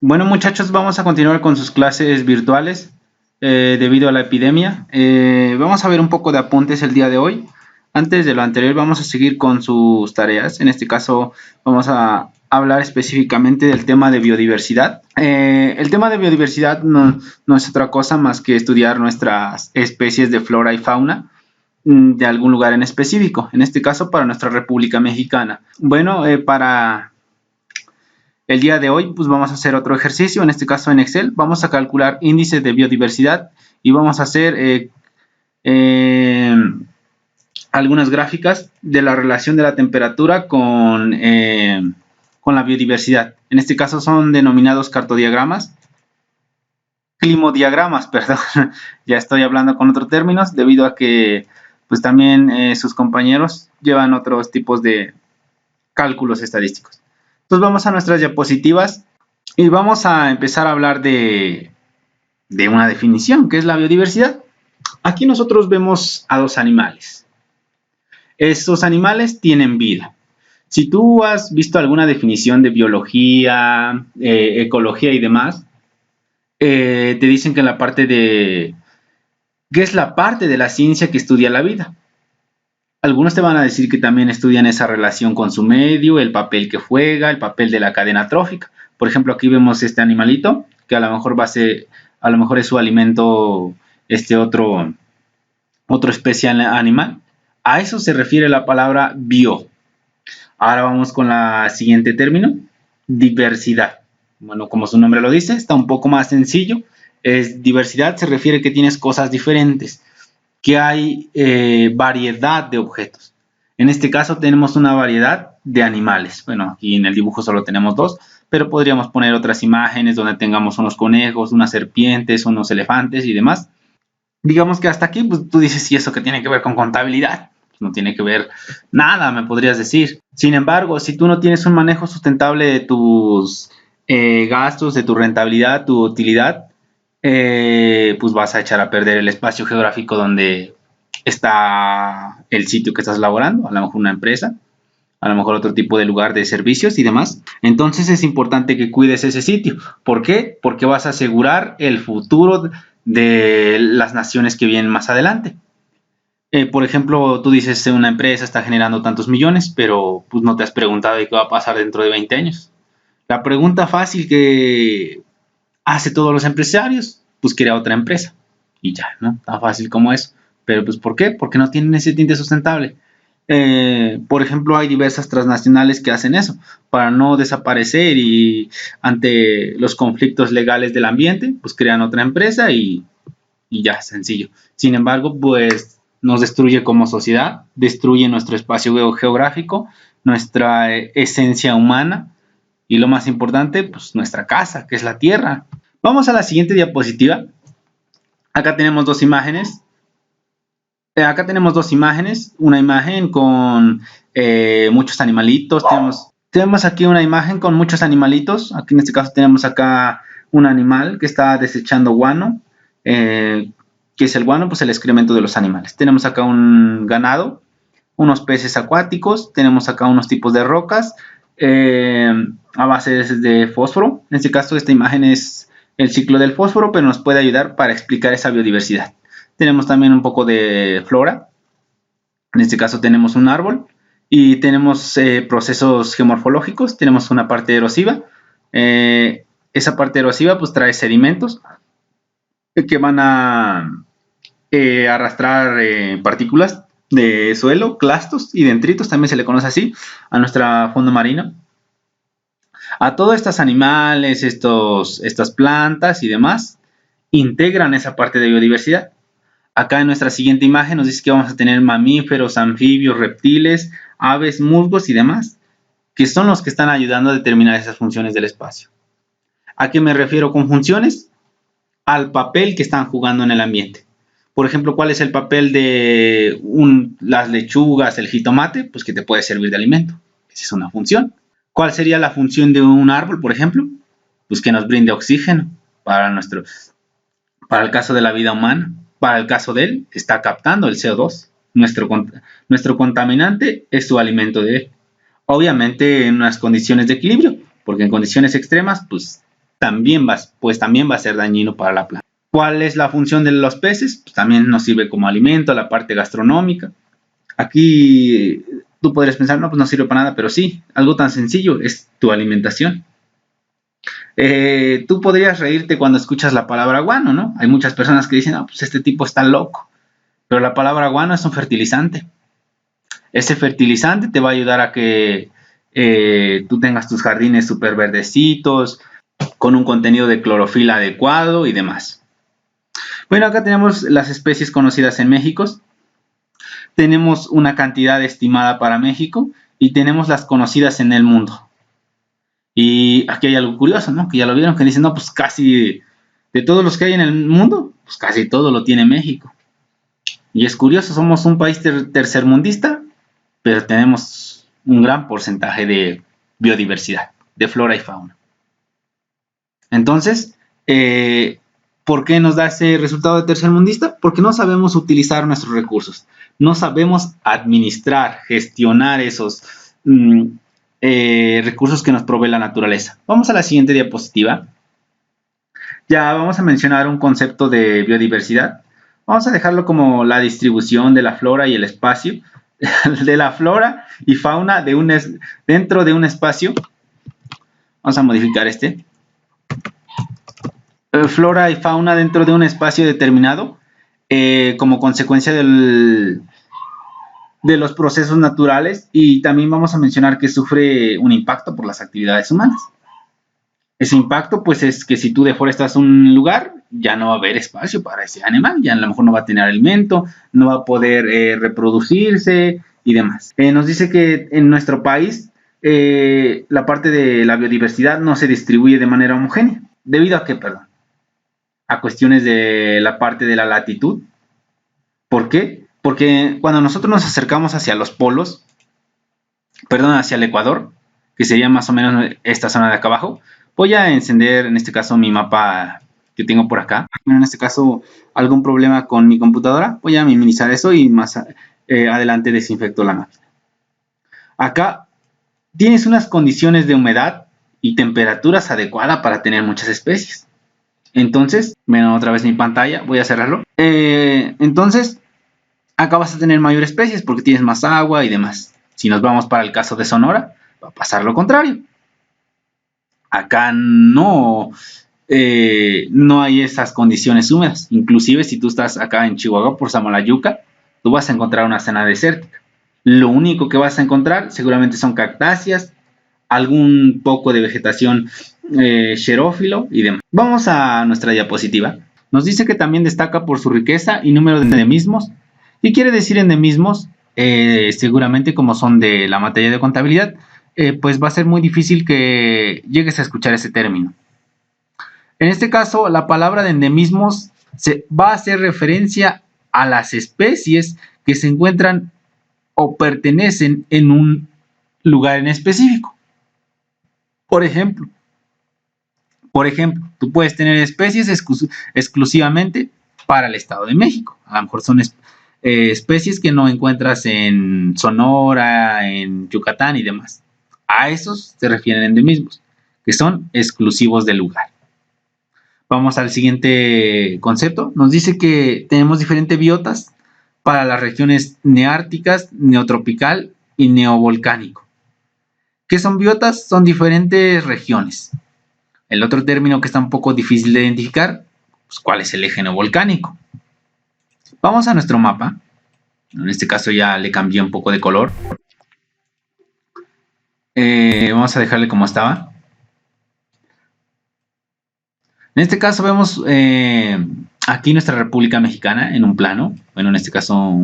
Bueno, muchachos, vamos a continuar con sus clases virtuales debido a la epidemia. Vamos a ver un poco de apuntes el día de hoy. Antes de lo anterior, vamos a seguir con sus tareas. En este caso, vamos a hablar específicamente del tema de biodiversidad. El tema de biodiversidad no es otra cosa más que estudiar nuestras especies de flora y fauna de algún lugar en específico. En este caso, para nuestra República Mexicana. Bueno, para el día de hoy pues vamos a hacer otro ejercicio, en este caso en Excel. Vamos a calcular índices de biodiversidad y vamos a hacer eh, algunas gráficas de la relación de la temperatura con la biodiversidad. En este caso son denominados cartodiagramas, climodiagramas, perdón. Ya estoy hablando con otros términos debido a que pues también sus compañeros llevan otros tipos de cálculos estadísticos. Entonces vamos a nuestras diapositivas y vamos a empezar a hablar de una definición, que es la biodiversidad. Aquí nosotros vemos a dos animales. Estos animales tienen vida. Si tú has visto alguna definición de biología, ecología y demás, te dicen que en la parte de... ¿Qué es la parte de la ciencia que estudia la vida? Algunos te van a decir que también estudian esa relación con su medio, el papel que juega, el papel de la cadena trófica. Por ejemplo, aquí vemos este animalito, que a lo mejor a lo mejor es su alimento, este otro especie animal. A eso se refiere la palabra bio. Ahora vamos con la siguiente término, diversidad. Bueno, como su nombre lo dice, está un poco más sencillo. Diversidad se refiere que tienes cosas diferentes, que hay variedad de objetos. En este caso tenemos una variedad de animales. Bueno, aquí en el dibujo solo tenemos dos, pero podríamos poner otras imágenes donde tengamos unos conejos, unas serpientes, unos elefantes y demás. Digamos que hasta aquí pues, tú dices, ¿y eso qué tiene que ver con contabilidad? No tiene que ver nada, me podrías decir. Sin embargo, si tú no tienes un manejo sustentable de tus gastos, de tu rentabilidad, tu utilidad, pues vas a echar a perder el espacio geográfico donde está el sitio que estás laborando, a lo mejor una empresa, a lo mejor otro tipo de lugar de servicios y demás. Entonces es importante que cuides ese sitio. ¿Por qué? Porque vas a asegurar el futuro de las naciones que vienen más adelante. Por ejemplo, tú dices una empresa está generando tantos millones, pero pues no te has preguntado de qué va a pasar dentro de 20 años. La pregunta fácil que hace todos los empresarios, pues crea otra empresa. Y ya, ¿no? Tan fácil como eso. Pero pues ¿por qué? Porque no tienen ese tinte sustentable. Por ejemplo, hay diversas transnacionales que hacen eso para no desaparecer y ante los conflictos legales del ambiente, pues crean otra empresa y ya, sencillo. Sin embargo, pues nos destruye como sociedad, destruye nuestro espacio geográfico, nuestra esencia humana y lo más importante, pues nuestra casa, que es la tierra. Vamos a la siguiente diapositiva. Acá tenemos dos imágenes. Una imagen con muchos animalitos. Tenemos aquí una imagen con muchos animalitos. Aquí en este caso tenemos acá un animal que está desechando guano. ¿Qué es el guano? Pues el excremento de los animales. Tenemos acá un ganado, unos peces acuáticos, tenemos acá unos tipos de rocas a base de fósforo. En este caso esta imagen es el ciclo del fósforo, pero nos puede ayudar para explicar esa biodiversidad. Tenemos también un poco de flora, en este caso tenemos un árbol y tenemos procesos geomorfológicos, tenemos una parte erosiva. Esa parte erosiva pues trae sedimentos que van a arrastrar partículas de suelo, clastos y detritos, también se le conoce así, a nuestro fondo marino. A todos estos animales, estas plantas y demás, integran esa parte de biodiversidad. Acá en nuestra siguiente imagen nos dice que vamos a tener mamíferos, anfibios, reptiles, aves, musgos y demás, que son los que están ayudando a determinar esas funciones del espacio. ¿A qué me refiero con funciones? Al papel que están jugando en el ambiente. Por ejemplo, ¿cuál es el papel de las lechugas, el jitomate? Pues que te puede servir de alimento. Esa es una función. ¿Cuál sería la función de un árbol, por ejemplo? Pues que nos brinde oxígeno para el caso de la vida humana. Para el caso de él, está captando el CO2. Nuestro contaminante es su alimento de él. Obviamente en unas condiciones de equilibrio, porque en condiciones extremas, pues también va a ser dañino para la planta. ¿Cuál es la función de los peces? Pues también nos sirve como alimento, la parte gastronómica. Aquí tú podrías pensar, no, pues no sirve para nada, pero sí, algo tan sencillo es tu alimentación. Tú podrías reírte cuando escuchas la palabra guano, ¿no? Hay muchas personas que dicen, no, pues este tipo está loco. Pero la palabra guano es un fertilizante. Ese fertilizante te va a ayudar a que tú tengas tus jardines súper verdecitos, con un contenido de clorofila adecuado y demás. Bueno, acá tenemos las especies conocidas en México. Tenemos una cantidad estimada para México y tenemos las conocidas en el mundo. Y aquí hay algo curioso, ¿no? Que ya lo vieron, que dicen, no, pues casi de todos los que hay en el mundo, pues casi todo lo tiene México. Y es curioso, somos un país tercermundista, pero tenemos un gran porcentaje de biodiversidad, de flora y fauna. Entonces, ¿por qué nos da ese resultado de tercermundista? Porque no sabemos utilizar nuestros recursos, no sabemos administrar, gestionar esos recursos que nos provee la naturaleza. Vamos a la siguiente diapositiva. Ya vamos a mencionar un concepto de biodiversidad. Vamos a dejarlo como la distribución de la flora y el espacio, de la flora y fauna dentro de un espacio. Vamos a modificar este. Flora y fauna dentro de un espacio determinado como consecuencia de los procesos naturales, y también vamos a mencionar que sufre un impacto por las actividades humanas. Ese impacto pues es que si tú deforestas un lugar, ya no va a haber espacio para ese animal, ya a lo mejor no va a tener alimento, no va a poder reproducirse y demás. Nos dice que en nuestro país la parte de la biodiversidad no se distribuye de manera homogénea. ¿Debido a qué, perdón? A cuestiones de la parte de la latitud. ¿Por qué? Porque cuando nosotros nos acercamos hacia los polos, hacia el Ecuador, que sería más o menos esta zona de acá abajo, voy a encender en este caso mi mapa que tengo por acá. En este caso, algún problema con mi computadora, voy a minimizar eso y más adelante desinfecto la máquina. Acá tienes unas condiciones de humedad y temperaturas adecuadas para tener muchas especies. Entonces, ven otra vez mi pantalla, voy a cerrarlo. Entonces, acá vas a tener mayor especies porque tienes más agua y demás. Si nos vamos para el caso de Sonora, va a pasar lo contrario. Acá no hay esas condiciones húmedas. Inclusive si tú estás acá en Chihuahua por Samalayuca, tú vas a encontrar una zona desértica. Lo único que vas a encontrar seguramente son cactáceas, algún poco de vegetación xerófilo y demás. Vamos a nuestra diapositiva. Nos dice que también destaca por su riqueza y número de endemismos. ¿Qué quiere decir endemismos? Seguramente como son de la materia de contabilidad, pues va a ser muy difícil que llegues a escuchar ese término. En este caso, la palabra de endemismos va a hacer referencia a las especies que se encuentran o pertenecen en un lugar en específico. Por ejemplo, tú puedes tener especies exclusivamente para el Estado de México. A lo mejor son especies que no encuentras en Sonora, en Yucatán y demás. A esos se refieren endemismos, que son exclusivos del lugar. Vamos al siguiente concepto. Nos dice que tenemos diferentes biotas para las regiones neárticas, neotropical y neovolcánico. ¿Qué son biotas? Son diferentes regiones. El otro término que está un poco difícil de identificar, pues, ¿cuál es el eje neovolcánico? Vamos a nuestro mapa. En este caso ya le cambié un poco de color. Vamos a dejarle como estaba. En este caso vemos aquí nuestra República Mexicana en un plano. Bueno, en este caso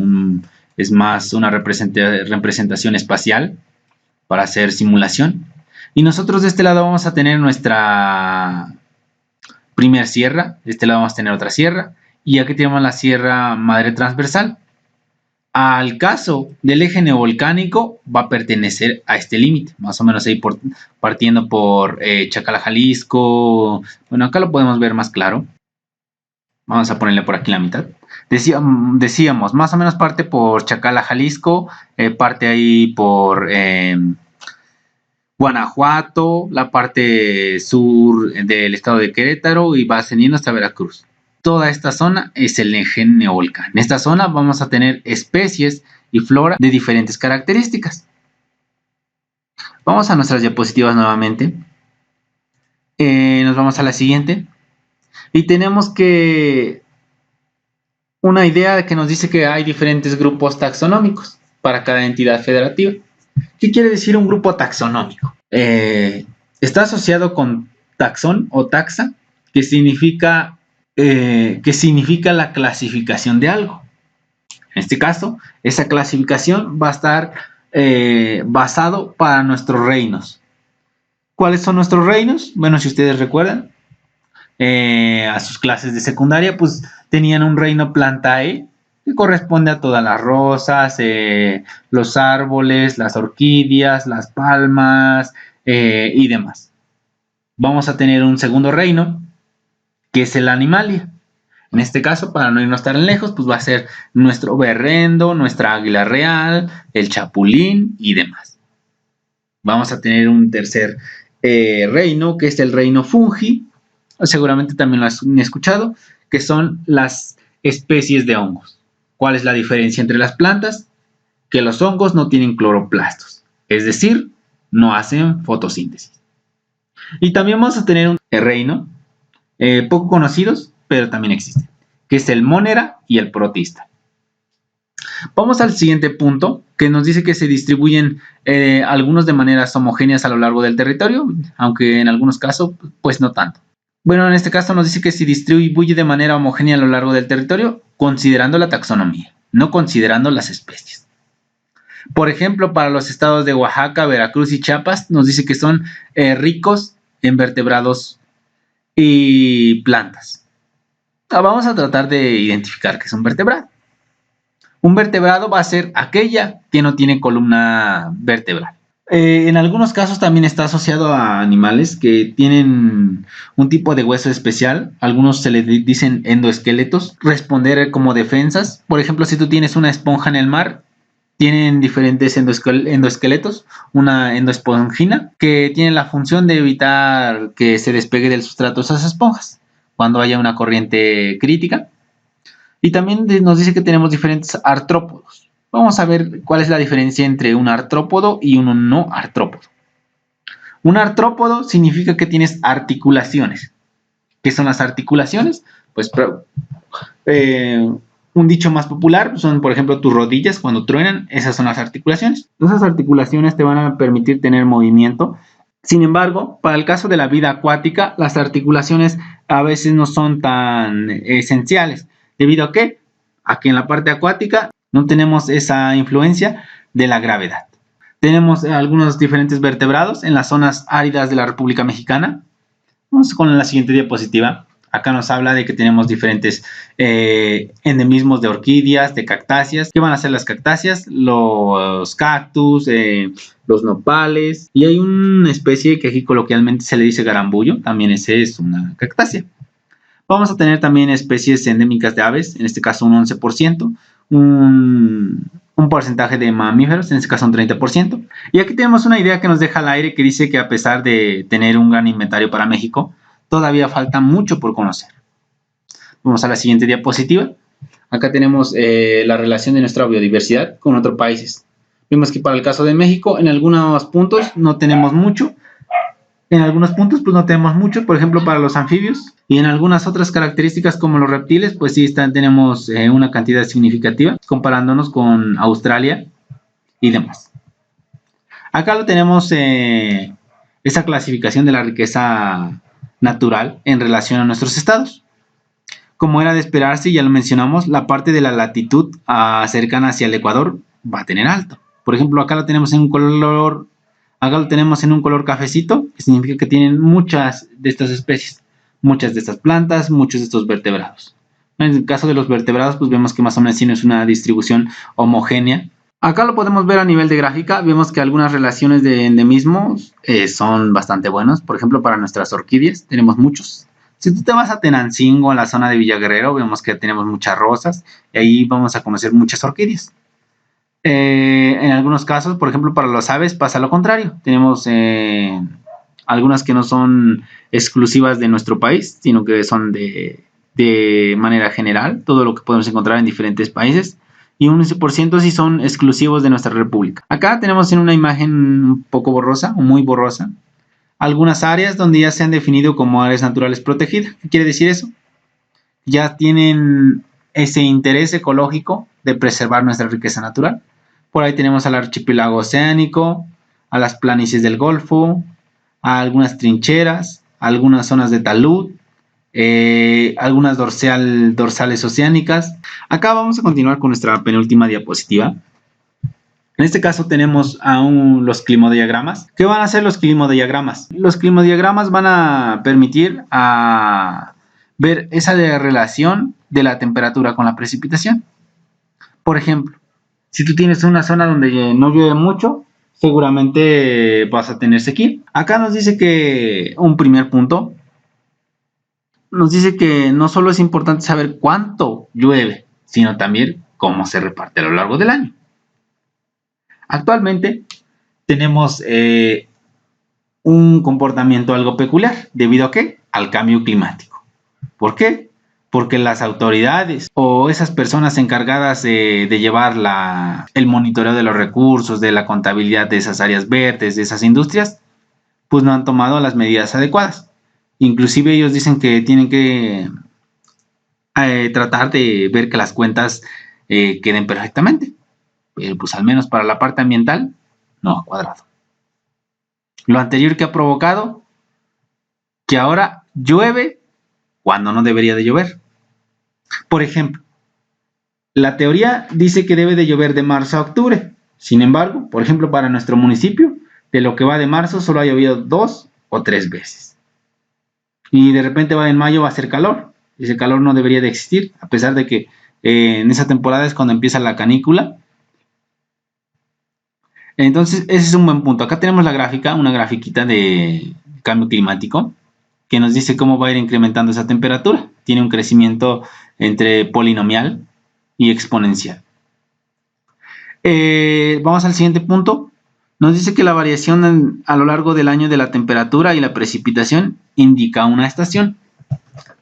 es más una representación espacial para hacer simulación. Y nosotros de este lado vamos a tener nuestra primer sierra. De este lado vamos a tener otra sierra. Y aquí tenemos la Sierra Madre Transversal. Al caso del eje neovolcánico va a pertenecer a este límite, más o menos ahí partiendo por Chacala, Jalisco. Bueno, acá lo podemos ver más claro. Vamos a ponerle por aquí la mitad. Decíamos, más o menos parte por Chacala, Jalisco, parte ahí por Guanajuato, la parte sur del estado de Querétaro y va ascendiendo hasta Veracruz. Toda esta zona es el eje Neovolcán. En esta zona vamos a tener especies y flora de diferentes características. Vamos a nuestras diapositivas nuevamente. Nos vamos a la siguiente. Y tenemos que una idea que nos dice que hay diferentes grupos taxonómicos para cada entidad federativa. ¿Qué quiere decir un grupo taxonómico? Está asociado con taxón o taxa, que significa la clasificación de algo. En este caso, esa clasificación va a estar basado para nuestros reinos. ¿Cuáles son nuestros reinos? Bueno, si ustedes recuerdan, a sus clases de secundaria, pues tenían un reino Plantae, que corresponde a todas las rosas, los árboles, las orquídeas, las palmas y demás. Vamos a tener un segundo reino, que es el Animalia. En este caso, para no irnos tan lejos, pues va a ser nuestro berrendo, nuestra águila real, el chapulín y demás. Vamos a tener un tercer reino, que es el reino Fungi, seguramente también lo han escuchado, que son las especies de hongos. ¿Cuál es la diferencia entre las plantas? Que los hongos no tienen cloroplastos, es decir, no hacen fotosíntesis. Y también vamos a tener un reino poco conocidos, pero también existen, que es el Monera y el Protista. Vamos al siguiente punto, que nos dice que se distribuyen algunos de maneras homogéneas a lo largo del territorio, aunque en algunos casos, pues no tanto. Bueno, en este caso nos dice que se distribuye de manera homogénea a lo largo del territorio, considerando la taxonomía, no considerando las especies. Por ejemplo, para los estados de Oaxaca, Veracruz y Chiapas, nos dice que son ricos en vertebrados y plantas. Vamos a tratar de identificar qué es un vertebrado. Un vertebrado va a ser aquella que no tiene columna vertebral. En algunos casos también está asociado a animales que tienen un tipo de hueso especial. Algunos se les dicen endoesqueletos, responder como defensas. Por ejemplo, si tú tienes una esponja en el mar, tienen diferentes endoesqueletos. Una endoespongina que tiene la función de evitar que se despegue del sustrato esas esponjas cuando haya una corriente crítica. Y también nos dice que tenemos diferentes artrópodos. Vamos a ver cuál es la diferencia entre un artrópodo y un no artrópodo. Un artrópodo significa que tienes articulaciones. ¿Qué son las articulaciones? Pues un dicho más popular son, por ejemplo, tus rodillas cuando truenan, esas son las articulaciones. Esas articulaciones te van a permitir tener movimiento. Sin embargo, para el caso de la vida acuática, las articulaciones a veces no son tan esenciales. ¿Debido a qué? A que en la parte acuática no tenemos esa influencia de la gravedad. Tenemos algunos diferentes vertebrados en las zonas áridas de la República Mexicana. Vamos con la siguiente diapositiva. Acá nos habla de que tenemos diferentes endemismos de orquídeas, de cactáceas. ¿Qué van a ser las cactáceas? Los cactus, los nopales. Y hay una especie que aquí coloquialmente se le dice garambullo. También ese es una cactácea. Vamos a tener también especies endémicas de aves, en este caso un 11%. Un porcentaje de mamíferos, en este caso un 30%. Y aquí tenemos una idea que nos deja al aire que dice que a pesar de tener un gran inventario para México, todavía falta mucho por conocer. Vamos a la siguiente diapositiva. Acá tenemos la relación de nuestra biodiversidad con otros países. Vemos que para el caso de México, en algunos puntos no tenemos mucho. En algunos puntos pues no tenemos mucho, por ejemplo para los anfibios, y en algunas otras características como los reptiles pues sí tenemos una cantidad significativa comparándonos con Australia y demás. Acá lo tenemos esa clasificación de la riqueza natural en relación a nuestros estados. Como era de esperarse, ya lo mencionamos, la parte de la latitud cercana hacia el Ecuador va a tener alto. Por ejemplo, acá lo tenemos en un color cafecito, que significa que tienen muchas de estas especies, muchas de estas plantas, muchos de estos vertebrados. En el caso de los vertebrados, pues vemos que más o menos es una distribución homogénea. Acá lo podemos ver a nivel de gráfica, vemos que algunas relaciones de endemismos son bastante buenas. Por ejemplo, para nuestras orquídeas tenemos muchos. Si tú te vas a Tenancingo, a la zona de Villaguerrero, vemos que tenemos muchas rosas y ahí vamos a conocer muchas orquídeas. En algunos casos, por ejemplo, para las aves pasa lo contrario. Tenemos algunas que no son exclusivas de nuestro país, sino que son de manera general, todo lo que podemos encontrar en diferentes países, y un 11% sí son exclusivos de nuestra república. Acá tenemos en una imagen un poco borrosa, o muy borrosa, algunas áreas donde ya se han definido como áreas naturales protegidas. ¿Qué quiere decir eso? Ya tienen ese interés ecológico de preservar nuestra riqueza natural. Por ahí tenemos al archipiélago oceánico, a las planicies del Golfo, a algunas trincheras, a algunas zonas de talud, algunas dorsales oceánicas. Acá vamos a continuar con nuestra penúltima diapositiva. En este caso tenemos aún los climodiagramas. ¿Qué van a hacer los climodiagramas? Los climodiagramas van a permitir ver esa relación de la temperatura con la precipitación. Por ejemplo, si tú tienes una zona donde no llueve mucho, seguramente vas a tener sequía. Acá nos dice que un primer punto, nos dice que no solo es importante saber cuánto llueve, sino también cómo se reparte a lo largo del año. Actualmente tenemos un comportamiento algo peculiar, ¿debido a qué? Al cambio climático. ¿Por qué? Porque las autoridades o esas personas encargadas de llevar el monitoreo de los recursos, de la contabilidad de esas áreas verdes, de esas industrias, pues no han tomado las medidas adecuadas. Inclusive ellos dicen que tienen que tratar de ver que las cuentas queden perfectamente. Pero pues al menos para la parte ambiental no ha cuadrado. Lo anterior que ha provocado que ahora llueve cuando no debería de llover. Por ejemplo, la teoría dice que debe de llover de marzo a octubre. Sin embargo, por ejemplo, para nuestro municipio, de lo que va de marzo solo ha llovido 2 o 3 veces. Y de repente va en mayo, va a hacer calor. Ese calor no debería de existir, a pesar de que en esa temporada es cuando empieza la canícula. Entonces, ese es un buen punto. Acá tenemos la gráfica, una grafiquita de cambio climático, que nos dice cómo va a ir incrementando esa temperatura. Tiene un crecimiento entre polinomial y exponencial. Vamos al siguiente punto. Nos dice que la variación a lo largo del año de la temperatura y la precipitación indica una estación.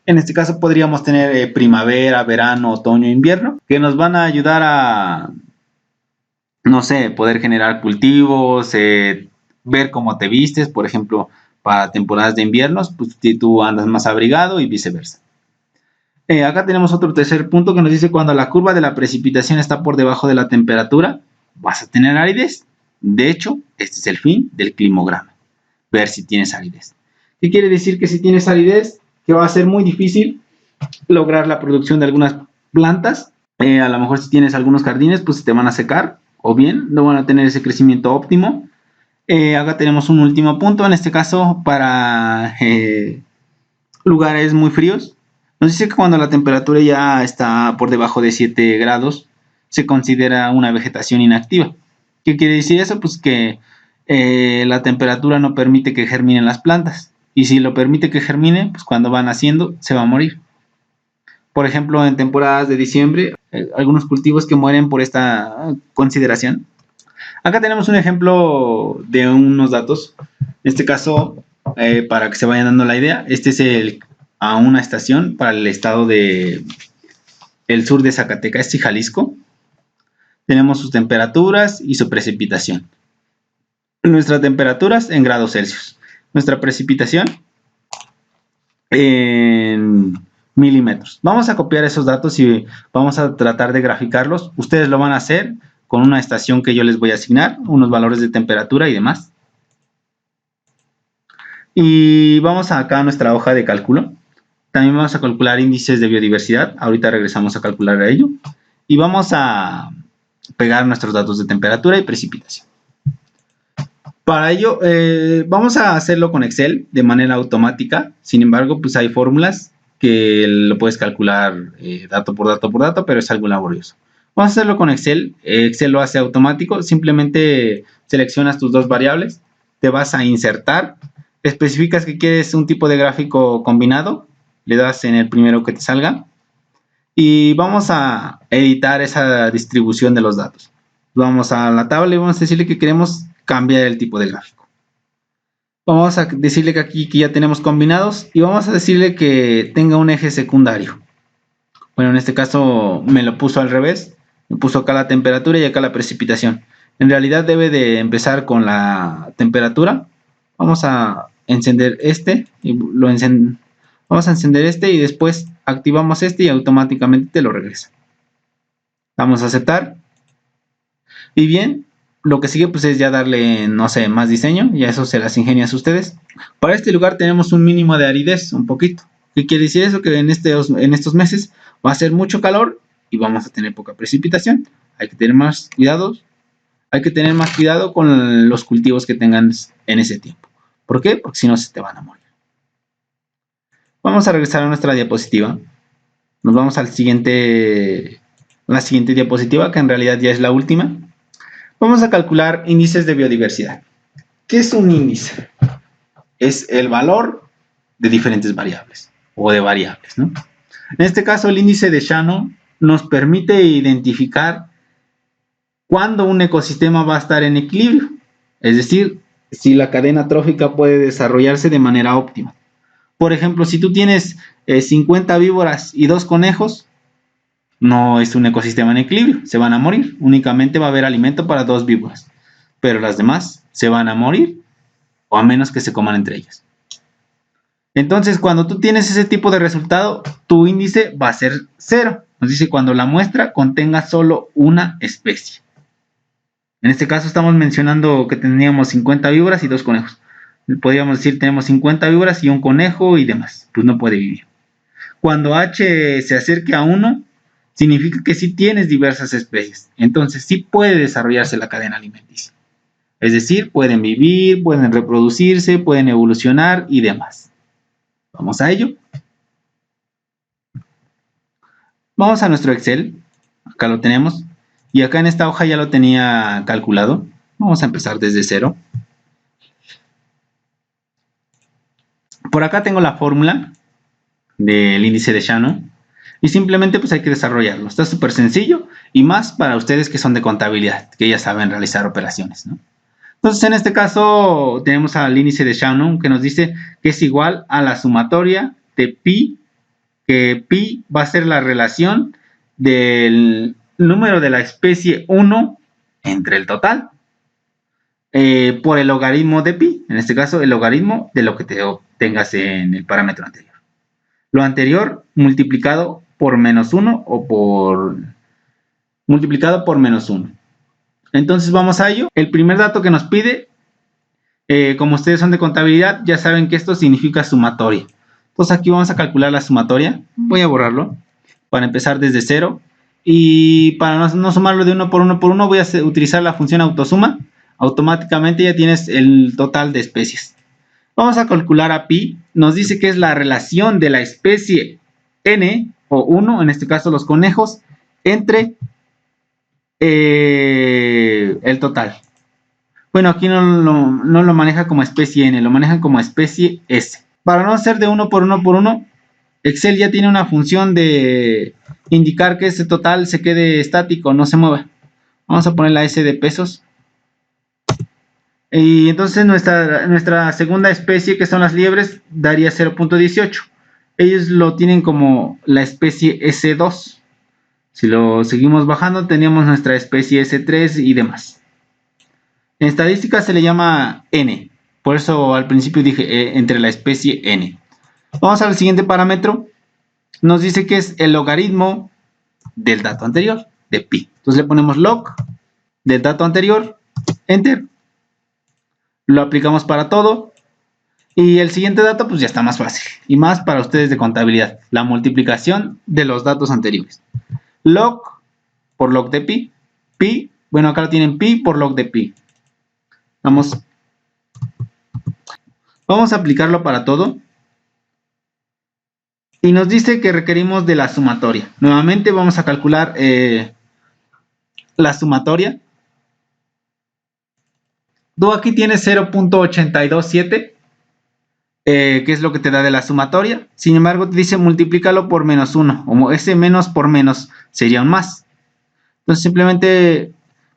En este caso podríamos tener primavera, verano, otoño, invierno, que nos van a ayudar a, no sé, poder generar cultivos, ver cómo te vistes, por ejemplo, para temporadas de inviernos, pues tú andas más abrigado y viceversa. Acá tenemos otro tercer punto que nos dice cuando la curva de la precipitación está por debajo de la temperatura, vas a tener aridez. De hecho, este es el fin del climograma, ver si tienes aridez. ¿Qué quiere decir? Que si tienes aridez, que va a ser muy difícil lograr la producción de algunas plantas. A lo mejor si tienes algunos jardines, pues te van a secar, o bien no van a tener ese crecimiento óptimo. Acá tenemos un último punto, en este caso para lugares muy fríos. Nos dice que cuando la temperatura ya está por debajo de 7 grados, se considera una vegetación inactiva. ¿Qué quiere decir eso? Pues que la temperatura no permite que germinen las plantas. Y si lo permite que germine, pues cuando van naciendo se va a morir. Por ejemplo, en temporadas de diciembre, algunos cultivos que mueren por esta consideración. Acá tenemos un ejemplo de unos datos. En este caso, para que se vayan dando la idea, este es a una estación para el estado de el sur de Zacatecas y Jalisco. Tenemos sus temperaturas y su precipitación. Nuestras temperaturas en grados Celsius. Nuestra precipitación en milímetros. Vamos a copiar esos datos y vamos a tratar de graficarlos. Ustedes lo van a hacer con una estación que yo les voy a asignar, unos valores de temperatura y demás. Y vamos acá a nuestra hoja de cálculo. También vamos a calcular índices de biodiversidad. Ahorita regresamos a calcular ello. Y vamos a pegar nuestros datos de temperatura y precipitación. Para ello, vamos a hacerlo con Excel de manera automática. Sin embargo, pues hay fórmulas que lo puedes calcular dato por dato por dato, pero es algo laborioso. Vamos a hacerlo con Excel. Excel lo hace automático. Simplemente seleccionas tus dos variables, te vas a insertar, especificas que quieres un tipo de gráfico combinado, le das en el primero que te salga y vamos a editar esa distribución de los datos. Vamos a la tabla y vamos a decirle que queremos cambiar el tipo de gráfico. Vamos a decirle que aquí que ya tenemos combinados y vamos a decirle que tenga un eje secundario. Bueno, en este caso me lo puso al revés. Me puso acá la temperatura y acá la precipitación. En realidad debe de empezar con la temperatura. Vamos a encender este y vamos a encender este y después activamos este y automáticamente te lo regresa. Vamos a aceptar. Y bien, lo que sigue pues es ya darle, no sé, más diseño. Ya eso se las ingenian ustedes. Para este lugar tenemos un mínimo de aridez, un poquito. ¿Qué quiere decir eso? Que en estos meses va a ser mucho calor y vamos a tener poca precipitación. Hay que tener más cuidado. Hay que tener más cuidado con los cultivos que tengan en ese tiempo. ¿Por qué? Porque si no se te van a morir. Vamos a regresar a nuestra diapositiva. Nos vamos al la siguiente diapositiva, que en realidad ya es la última. Vamos a calcular índices de biodiversidad. ¿Qué es un índice? Es el valor de diferentes variables o de variables, ¿no? En este caso, el índice de Shannon nos permite identificar cuándo un ecosistema va a estar en equilibrio. Es decir, si la cadena trófica puede desarrollarse de manera óptima. Por ejemplo, si tú tienes 50 víboras y 2 conejos, no es un ecosistema en equilibrio, se van a morir. Únicamente va a haber alimento para 2 víboras, pero las demás se van a morir, o a menos que se coman entre ellas. Entonces, cuando tú tienes ese tipo de resultado, tu índice va a ser 0. Nos dice cuando la muestra contenga solo una especie. En este caso estamos mencionando que teníamos 50 víboras y 2 conejos. Podríamos decir tenemos 50 víboras y un conejo y demás. Pues no puede vivir. Cuando H se acerque a 1, significa que sí tienes diversas especies. Entonces sí puede desarrollarse la cadena alimenticia. Es decir, pueden vivir, pueden reproducirse, pueden evolucionar y demás. Vamos a ello. Vamos a nuestro Excel. Acá lo tenemos. Y acá en esta hoja ya lo tenía calculado. Vamos a empezar desde 0. Por acá tengo la fórmula del índice de Shannon. Y simplemente pues hay que desarrollarlo. Está súper sencillo. Y más para ustedes que son de contabilidad, que ya saben realizar operaciones, ¿no? Entonces en este caso tenemos al índice de Shannon que nos dice que es igual a la sumatoria de pi, que pi va a ser la relación del número de la especie 1 entre el total por el logaritmo de pi, en este caso el logaritmo de lo que te obtengas en el parámetro anterior. Lo anterior multiplicado por menos 1 o multiplicado por menos 1. Entonces vamos a ello. El primer dato que nos pide, como ustedes son de contabilidad, ya saben que esto significa sumatoria. Entonces aquí vamos a calcular la sumatoria. Voy a borrarlo para empezar desde 0. Y para no sumarlo de 1 por 1 por 1, voy a utilizar la función autosuma. Automáticamente ya tienes el total de especies. Vamos a calcular a pi. Nos dice que es la relación de la especie n o 1, en este caso los conejos, entre el total. Bueno, aquí no lo maneja como especie n, lo manejan como especie s. Para no hacer de 1 por 1 por 1, Excel ya tiene una función de indicar que ese total se quede estático, no se mueva. Vamos a poner la S de pesos. Y entonces nuestra segunda especie, que son las liebres, daría 0.18. Ellos lo tienen como la especie S2. Si lo seguimos bajando, teníamos nuestra especie S3 y demás. En estadística se le llama N. Por eso al principio dije entre la especie N. Vamos al siguiente parámetro. Nos dice que es el logaritmo del dato anterior, de pi. Entonces le ponemos log del dato anterior, enter. Lo aplicamos para todo. Y el siguiente dato pues ya está más fácil. Y más para ustedes de contabilidad. La multiplicación de los datos anteriores. Log por log de pi. Pi, bueno acá lo tienen pi por log de pi. Vamos a aplicarlo para todo. Y nos dice que requerimos de la sumatoria. Nuevamente vamos a calcular la sumatoria. Tú aquí tienes 0.827, que es lo que te da de la sumatoria. Sin embargo, te dice multiplícalo por menos 1. Como ese menos por menos sería un más. Entonces simplemente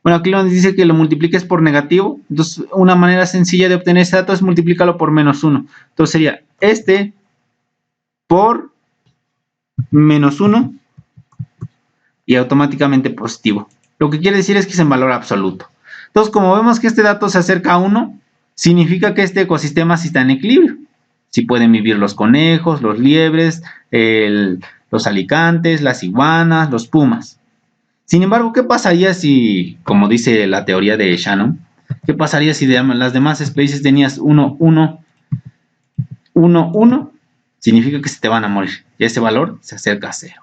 Bueno, aquí nos dice que lo multipliques por negativo. Entonces, una manera sencilla de obtener ese dato es multiplicarlo por -1. Entonces sería este por -1 y automáticamente positivo. Lo que quiere decir es que es en valor absoluto. Entonces, como vemos que este dato se acerca a 1, significa que este ecosistema sí está en equilibrio. Sí pueden vivir los conejos, los liebres, los alicantes, las iguanas, los pumas. Sin embargo, ¿qué pasaría si, como dice la teoría de Shannon, qué pasaría si de las demás especies tenías 1, 1, 1, 1? Significa que se te van a morir y ese valor se acerca a 0.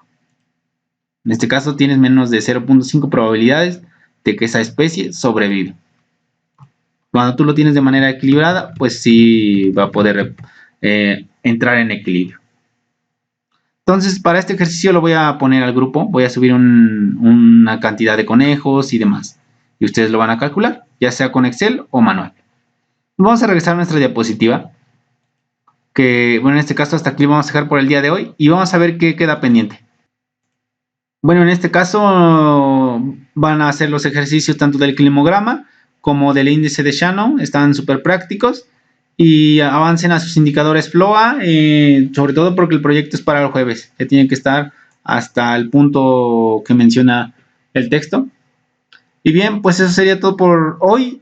En este caso tienes menos de 0.5 probabilidades de que esa especie sobreviva. Cuando tú lo tienes de manera equilibrada, pues sí va a poder entrar en equilibrio. Entonces, para este ejercicio lo voy a poner al grupo, voy a subir una cantidad de conejos y demás. Y ustedes lo van a calcular, ya sea con Excel o manual. Vamos a regresar a nuestra diapositiva, que bueno, en este caso hasta aquí vamos a dejar por el día de hoy y vamos a ver qué queda pendiente. Bueno, en este caso van a hacer los ejercicios tanto del climograma como del índice de Shannon, están súper prácticos y avancen a sus indicadores FLOA, sobre todo porque el proyecto es para el jueves, que tienen que estar hasta el punto que menciona el texto. Y bien, pues eso sería todo por hoy.